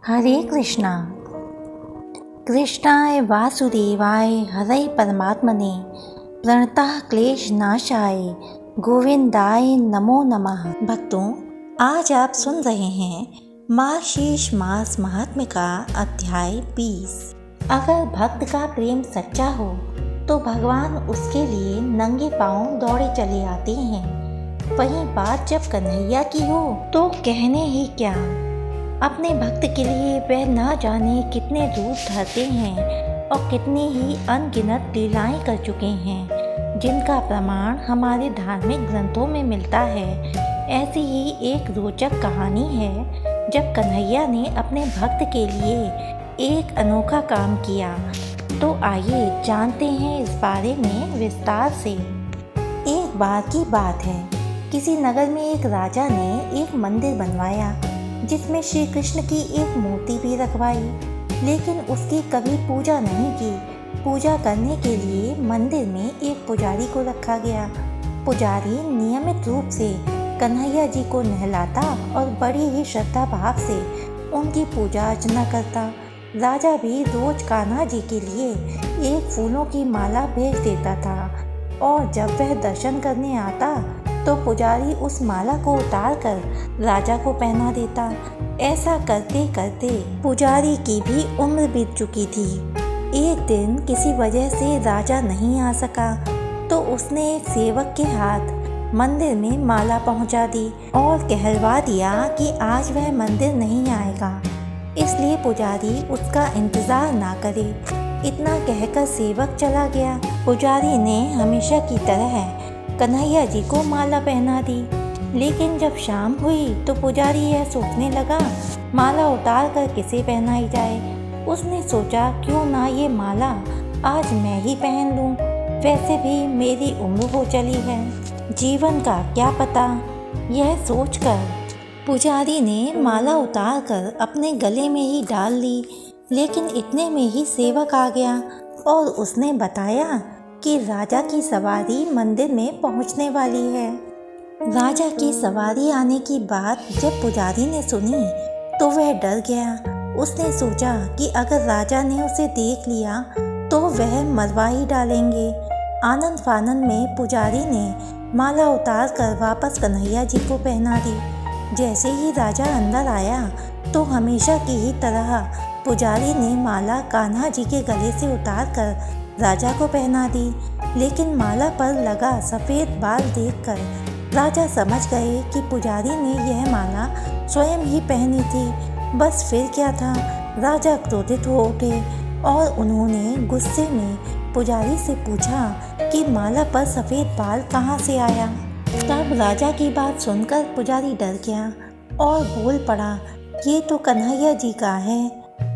हरे कृष्णा। कृष्णाय वासुदेवाय हरे परमात्मने प्रणतः क्लेश नाशाय गोविंदाय नमो नमः। भक्तों, आज आप सुन रहे हैं मार्गशीर्ष मास महात्म्य का अध्याय 20। अगर भक्त का प्रेम सच्चा हो तो भगवान उसके लिए नंगे पांव दौड़े चले आते हैं। वहीं बात जब कन्हैया की हो तो कहने ही क्या। अपने भक्त के लिए वह न जाने कितने रूप धरते हैं और कितनी ही अनगिनत लीलाएं कर चुके हैं, जिनका प्रमाण हमारे धार्मिक ग्रंथों में मिलता है। ऐसी ही एक रोचक कहानी है जब कन्हैया ने अपने भक्त के लिए एक अनोखा काम किया। तो आइए जानते हैं इस बारे में विस्तार से। एक बार की बात है, किसी नगर में एक राजा ने एक मंदिर बनवाया जिसमें श्री कृष्ण की एक मूर्ति भी रखवाई, लेकिन उसकी कभी पूजा नहीं की। पूजा करने के लिए मंदिर में एक पुजारी को रखा गया। पुजारी नियमित रूप से कन्हैया जी को नहलाता और बड़ी ही श्रद्धा भाव से उनकी पूजा अर्चना करता। राजा भी रोज कान्हा जी के लिए एक फूलों की माला भेज देता था और जब वह दर्शन करने आता तो पुजारी उस माला को उतार कर राजा को पहना देता। ऐसा करते करते पुजारी की भी उम्र बीत चुकी थी। एक दिन किसी वजह से राजा नहीं आ सका तो उसने एक सेवक के हाथ मंदिर में माला पहुंचा दी और कहलवा दिया कि आज वह मंदिर नहीं आएगा, इसलिए पुजारी उसका इंतजार ना करे। इतना कहकर सेवक चला गया। पुजारी ने हमेशा की तरह कन्हैया जी को माला पहना दी, लेकिन जब शाम हुई तो पुजारी यह सोचने लगा माला उतार कर किसे पहनाई जाए। उसने सोचा क्यों ना ये माला आज मैं ही पहन लूं, वैसे भी मेरी उम्र हो चली है, जीवन का क्या पता। यह सोचकर पुजारी ने माला उतार कर अपने गले में ही डाल ली, लेकिन इतने में ही सेवक आ गया और उसने बताया कि राजा की सवारी मंदिर में पहुंचने वाली है। राजा की सवारी आने की बात जब पुजारी ने सुनी तो वह डर गया। उसने सोचा कि अगर राजा ने उसे देख लिया तो वह मरवा ही डालेंगे। आनंद फानंद में पुजारी ने माला उतार कर वापस कन्हैया जी को पहना दी। जैसे ही राजा अंदर आया तो हमेशा की ही तरह पुजारी ने माला कान्हा जी के गले से उतार कर राजा को पहना दी, लेकिन माला पर लगा सफ़ेद बाल देखकर राजा समझ गए कि पुजारी ने यह माला स्वयं ही पहनी थी। बस फिर क्या था, राजा क्रोधित हो उठे और उन्होंने गुस्से में पुजारी से पूछा कि माला पर सफ़ेद बाल कहाँ से आया। तब राजा की बात सुनकर पुजारी डर गया और बोल पड़ा, ये तो कन्हैया जी का है।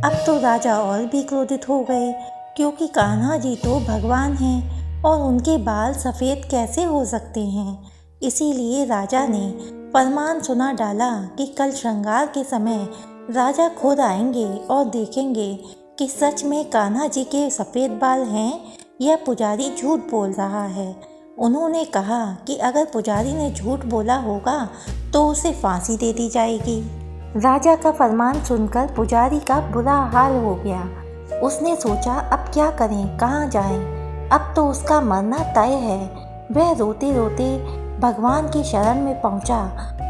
अब तो राजा और भी क्रोधित हो गए, क्योंकि कान्हा जी तो भगवान हैं और उनके बाल सफ़ेद कैसे हो सकते हैं। इसीलिए राजा ने फरमान सुना डाला कि कल श्रृंगार के समय राजा खुद आएंगे और देखेंगे कि सच में कान्हा जी के सफ़ेद बाल हैं या पुजारी झूठ बोल रहा है। उन्होंने कहा कि अगर पुजारी ने झूठ बोला होगा तो उसे फांसी दे दी जाएगी। राजा का फरमान सुनकर पुजारी का बुरा हाल हो गया। उसने सोचा अब क्या करें, कहाँ जाएं? अब तो उसका मरना तय है। वह रोते रोते भगवान की शरण में पहुंचा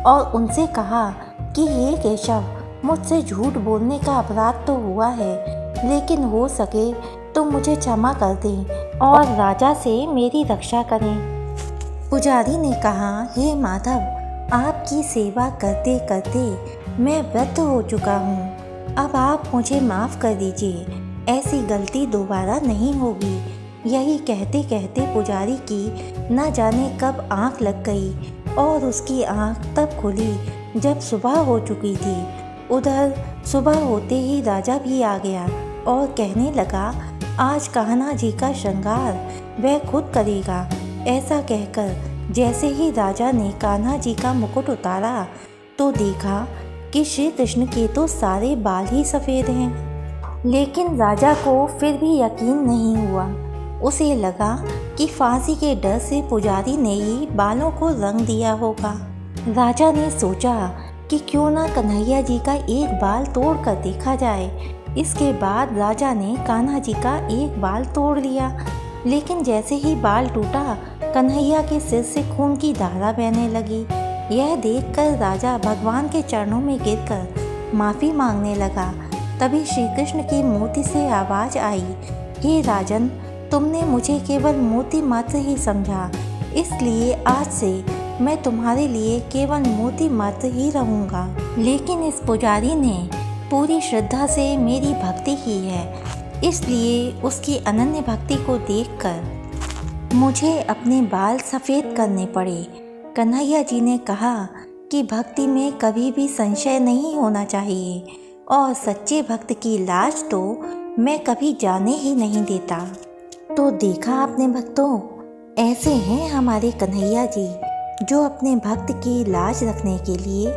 और उनसे कहा कि हे केशव, मुझसे झूठ बोलने का अपराध तो हुआ है, लेकिन हो सके तो मुझे क्षमा कर दें और राजा से मेरी रक्षा करें। पुजारी ने कहा, हे माधव, आपकी सेवा करते करते मैं वृद्ध हो चुका हूँ। अब आप मुझे माफ़ कर दीजिए, ऐसी गलती दोबारा नहीं होगी। यही कहते कहते पुजारी की न जाने कब आँख लग गई और उसकी आँख तब खुली जब सुबह हो चुकी थी। उधर सुबह होते ही राजा भी आ गया और कहने लगा, आज कान्हा जी का श्रृंगार वह खुद करेगा। ऐसा कहकर जैसे ही राजा ने कान्हा जी का मुकुट उतारा तो देखा कि श्री कृष्ण के तो सारे बाल ही सफ़ेद हैं। लेकिन राजा को फिर भी यकीन नहीं हुआ। उसे लगा कि फांसी के डर से पुजारी ने ही बालों को रंग दिया होगा। राजा ने सोचा कि क्यों ना कन्हैया जी का एक बाल तोड़ कर देखा जाए। इसके बाद राजा ने कान्हा जी का एक बाल तोड़ लिया, लेकिन जैसे ही बाल टूटा कन्हैया के सिर से खून की धारा बहने लगी। यह देखकर राजा भगवान के चरणों में गिरकर माफ़ी मांगने लगा। तभी श्री कृष्ण की मूर्ति से आवाज़ आई, हे राजन, तुमने मुझे केवल मोती मात्र ही समझा, इसलिए आज से मैं तुम्हारे लिए केवल मोती मात्र ही रहूँगा। लेकिन इस पुजारी ने पूरी श्रद्धा से मेरी भक्ति की है, इसलिए उसकी अनन्य भक्ति को देखकर मुझे अपने बाल सफ़ेद करने पड़े। कन्हैया जी ने कहा कि भक्ति में कभी भी संशय नहीं होना चाहिए और सच्चे भक्त की लाज तो मैं कभी जाने ही नहीं देता। तो देखा आपने भक्तों, ऐसे हैं हमारे कन्हैया जी जो अपने भक्त की लाज रखने के लिए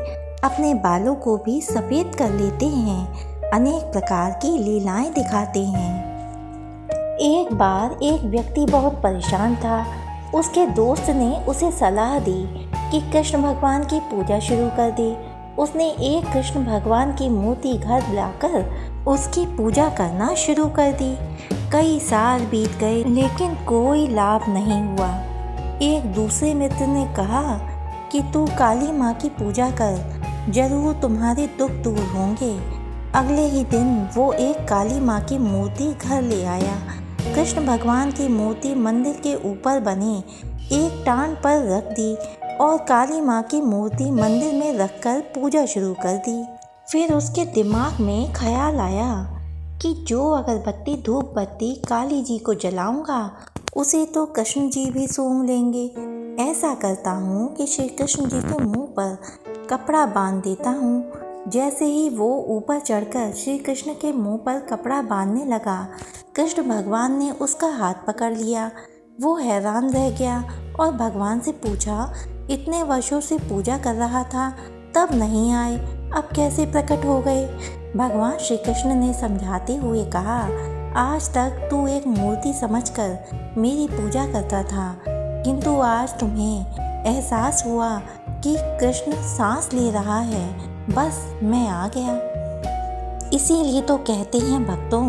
अपने बालों को भी सफ़ेद कर लेते हैं, अनेक प्रकार की लीलाएं दिखाते हैं। एक बार एक व्यक्ति बहुत परेशान था। उसके दोस्त ने उसे सलाह दी कि कृष्ण भगवान की पूजा शुरू कर दे। उसने एक कृष्ण भगवान की मूर्ति घर लाकर उसकी पूजा करना शुरू कर दी। कई साल बीत गए, लेकिन कोई लाभ नहीं हुआ। एक दूसरे मित्र ने कहा कि तू काली माँ की पूजा कर, जरूर तुम्हारे दुख दूर होंगे। अगले ही दिन वो एक काली माँ की मूर्ति घर ले आया। कृष्ण भगवान की मूर्ति मंदिर के ऊपर बने एक टांड पर रख दी और काली माँ की मूर्ति मंदिर में रखकर पूजा शुरू कर दी। फिर उसके दिमाग में ख्याल आया कि जो अगरबत्ती धूप बत्ती काली जी को जलाऊंगा उसे तो कृष्ण जी भी सूंघ लेंगे। ऐसा करता हूँ कि श्री कृष्ण जी के मुंह पर कपड़ा बांध देता हूँ। जैसे ही वो ऊपर चढ़कर श्री कृष्ण के मुंह पर कपड़ा बांधने लगा, कृष्ण भगवान ने उसका हाथ पकड़ लिया। वो हैरान रह गया और भगवान से पूछा, इतने वर्षों से पूजा कर रहा था, तब नहीं आए, अब कैसे प्रकट हो गए? भगवान श्री कृष्ण ने समझाते हुए कहा, आज तक तू एक मूर्ति समझकर मेरी पूजा करता था, किंतु आज तुम्हें एहसास हुआ कि कृष्ण सांस ले रहा है, बस मैं आ गया। इसीलिए तो कहते हैं भक्तों,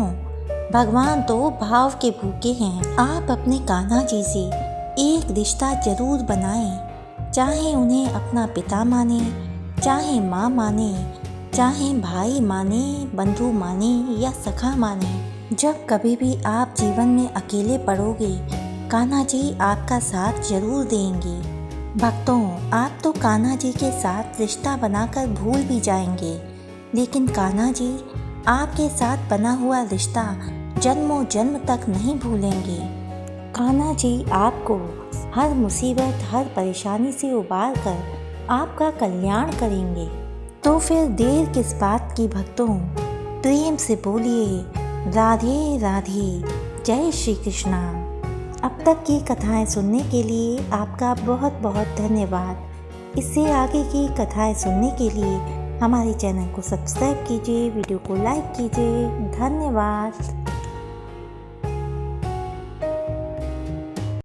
भगवान तो भाव के भूखे हैं। आप अपने कान्हा जी से एक रिश्ता जरूर बनाएं, चाहे उन्हें अपना पिता माने, चाहे माँ माने, चाहे भाई माने, बंधु माने या सखा माने। जब कभी भी आप जीवन में अकेले पड़ोगे, कान्हा जी आपका साथ जरूर देंगे। भक्तों, आप तो कान्हा जी के साथ रिश्ता बनाकर भूल भी जाएंगे, लेकिन कान्हा जी आपके साथ बना हुआ रिश्ता जन्मों जन्म तक नहीं भूलेंगे। कान्हा जी आपको हर मुसीबत, हर परेशानी से उबार कर आपका कल्याण करेंगे। तो फिर देर किस बात की भक्तों, प्रेम से बोलिए राधे राधे, जय श्री कृष्णा। अब तक की कथाएं सुनने के लिए आपका बहुत बहुत धन्यवाद। इससे आगे की कथाएं सुनने के लिए हमारे चैनल को सब्सक्राइब कीजिए, वीडियो को लाइक कीजिए। धन्यवाद।